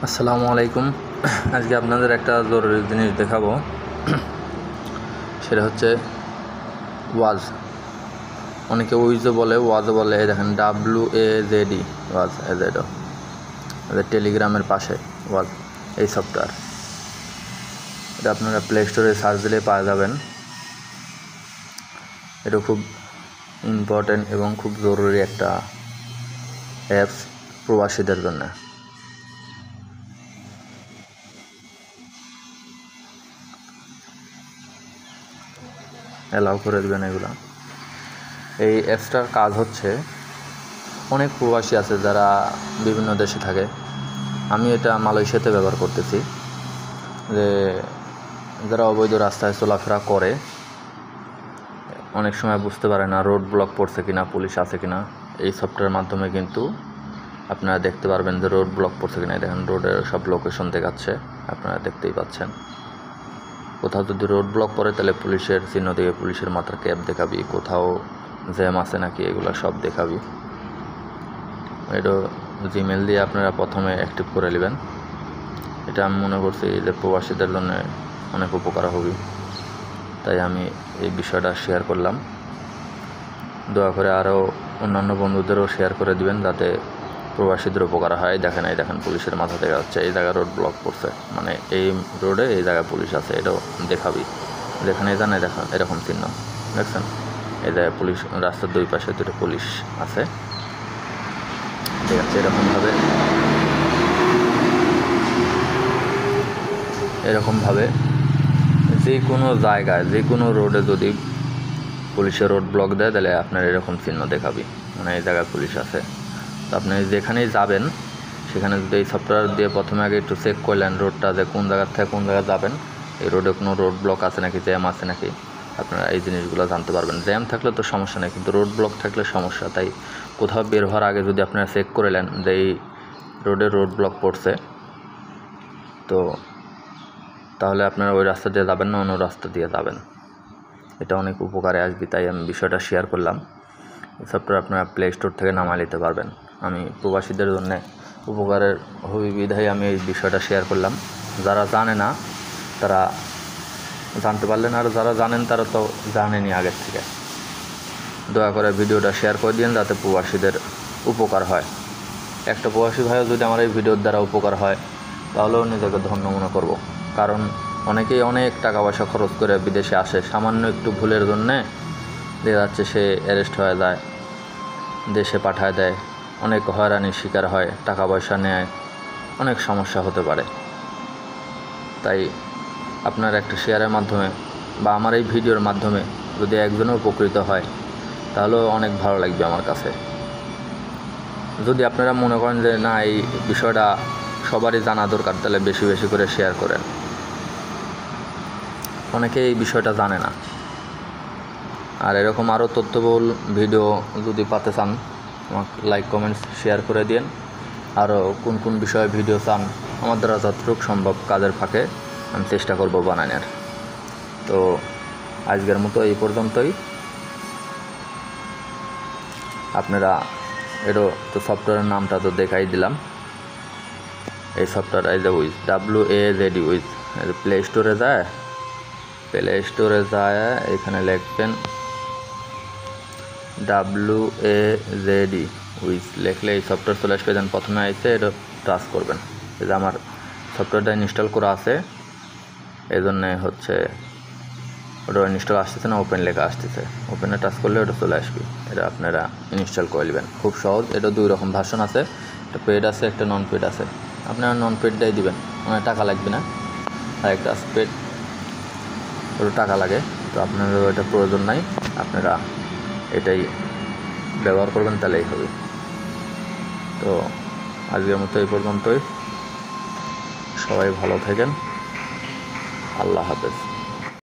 আসসালামু আলাইকুম। আজকে আপনাদের একটা জরুরি জিনিস দেখাবো, সেটা হচ্ছে ওয়াজ। অনেকে উইজও বলে, ওয়াজও বলে। দেখেন WAZD, ওয়াজ এজেডও, টেলিগ্রামের পাশে ওয়াজ এই সফটওয়্যার। এটা আপনারা প্লে স্টোরে সার্চ দিলে পাওয়া যাবেন। এটা খুব ইম্পর্টেন্ট এবং খুব জরুরি একটা অ্যাপস প্রবাসীদের জন্য। অ্যালাউ করে দেবেন এগুলো। এই অ্যাপসটার কাজ হচ্ছে, অনেক প্রবাসী আছে যারা বিভিন্ন দেশে থাকে। আমি এটা মালয়েশিয়াতে ব্যবহার করতেছি। যে যারা অবৈধ রাস্তায় চলাফেরা করে, অনেক সময় বুঝতে পারে না রোড ব্লক পড়ছে কিনা, পুলিশ আছে কিনা। এই সফটওয়্যারের মাধ্যমে কিন্তু আপনারা দেখতে পারবেন যে রোড ব্লক পড়ছে কিনা। দেখেন রোডের সব লোকেশন দেখাচ্ছে, আপনারা দেখতেই পাচ্ছেন। কোথাও যদি রোড ব্লক পড়ে তাহলে পুলিশের চিহ্ন দিয়ে পুলিশের মাথার ক্যাপ দেখাবি, কোথাও জ্যাম আছে নাকি এগুলো সব দেখাবি। এটা জিমেল দিয়ে আপনারা প্রথমে অ্যাক্টিভ করে নেবেন। এটা আমি মনে করছি যে প্রবাসীদের জন্য অনেক উপকার হবে, তাই আমি এই বিষয়টা শেয়ার করলাম। দয়া করে আরও অন্যান্য বন্ধুদেরও শেয়ার করে দিবেন, যাতে প্রবাসীদের উপকার হয়। এই দেখেন পুলিশের মাথা দেখা যাচ্ছে, এই জায়গায় রোড ব্লক করছে, মানে এই রোডে এই জায়গায় পুলিশ আছে, এটাও দেখাবি। যেখানে জানে দেখেন এরকম চিহ্ন দেখছেন, এই জায়গায় পুলিশ, রাস্তার দুই পাশে দুটো পুলিশ আছে, ঠিক আছে। এরকমভাবে যে কোনো জায়গায়, যে কোনো রোডে যদি পুলিশের রোড ব্লক দেয়, তাহলে আপনার এরকম চিহ্ন দেখাবি, মানে এই জায়গায় পুলিশ আছে। তো আপনি যেখানেই যাবেন, সেখানে যদি এই সফটওয়্যার দিয়ে প্রথমে আগে একটু চেক করলেন রোডটা, যে কোন জায়গার থেকে কোন জায়গায় যাবেন, এই রোডে কোনো রোড ব্লক আছে নাকি, জ্যাম আছে নাকি, আপনারা এই জিনিসগুলো জানতে পারবেন। জ্যাম থাকলে তো সমস্যা নেই, কিন্তু রোড ব্লক থাকলে সমস্যা। তাই কোথাও বের হওয়ার আগে যদি আপনারা চেক করে নেন যে এই রোডে রোড ব্লক পড়ছে, তো তাহলে আপনারা ওই রাস্তা দিয়ে যাবেন না, অন্য রাস্তা দিয়ে যাবেন। এটা অনেক উপকারে আসবে, তাই আমি বিষয়টা শেয়ার করলাম। এই সফটওয়্যার আপনারা প্লে স্টোর থেকে নামায় নিতে পারবেন। আমি প্রবাসীদের জন্য উপকারের হবি বিধায় আমি এই বিষয়টা শেয়ার করলাম। যারা জানে না তারা জানতে পারলেন, আর যারা জানেন তারা তো জানেনই আগের থেকে। দয়া করে ভিডিওটা শেয়ার করে দিন, যাতে প্রবাসীদের উপকার হয়। একটা প্রবাসী ভাইও যদি আমার এই ভিডিওর দ্বারা উপকার হয়, তাহলেও নিজেকে ধন্য মনে করব। কারণ অনেকেই অনেক টাকা পয়সা খরচ করে বিদেশে আসে, সামান্য একটু ভুলের জন্যে দেখা যাচ্ছে সে অ্যারেস্ট হয়ে যায়, দেশে পাঠায় দেয়, অনেক হয়রানির শিকার হয়, টাকা পয়সা নেয়, অনেক সমস্যা হতে পারে। তাই আপনার একটা শেয়ারের মাধ্যমে বা আমার এই ভিডিওর মাধ্যমে যদি একজনও উপকৃত হয়, তাহলেও অনেক ভালো লাগবে আমার কাছে। যদি আপনারা মনে করেন যে না, এই বিষয়টা সবারই জানা দরকার, তাহলে বেশি বেশি করে শেয়ার করেন। অনেকে এই বিষয়টা জানে না। আর এরকম আরও তথ্যবহুল ভিডিও যদি পেতে চান, আমাকে লাইক কমেন্টস শেয়ার করে দিন। আরও কোন কোন বিষয়ে ভিডিও চান, আমার দ্বারা যতটুকু সম্ভব কাজের ফাঁকে আমি চেষ্টা করব বানানোর। তো আজকের মতো এই পর্যন্তই। আপনারা এরও তো সফটওয়্যারের নামটা তো দেখাই দিলাম। এই সফটওয়্যার এই যে উইজ, WAZD উইজ, প্লে স্টোরে যায়, এখানে লিখবেন WAZD উইজ, লিখলে এই সফটওয়্যার চলে আসবে। দেন প্রথমে আইসে এটা টাচ করবেন। এই যে আমার সফটওয়্যারটা ইনস্টল করা আছে, এই জন্যে হচ্ছে ওটা ইনস্টল আসতেছে না, ওপেন লেখা আসতেছে। ওপেনে টাচ করলে ওটা চলে আসবে। এটা আপনারা ইনস্টল করে নেবেন, খুব সহজ। এটা দুই রকম ভার্সন আছে, একটা পেড আছে, একটা নন পেড আছে। আপনারা নন পেডটাই দিবেন, মানে টাকা লাগবে না। আর একটা আছে পেড, ওটা টাকা লাগে। তো আপনাদের এটা প্রয়োজন নাই, আপনারা এটাই ব্যবহার করবেন, তাহলেই হবে। তো আজকের মতো এই পর্যন্তই। সবাই ভালো থাকেন। আল্লাহ হাফেজ।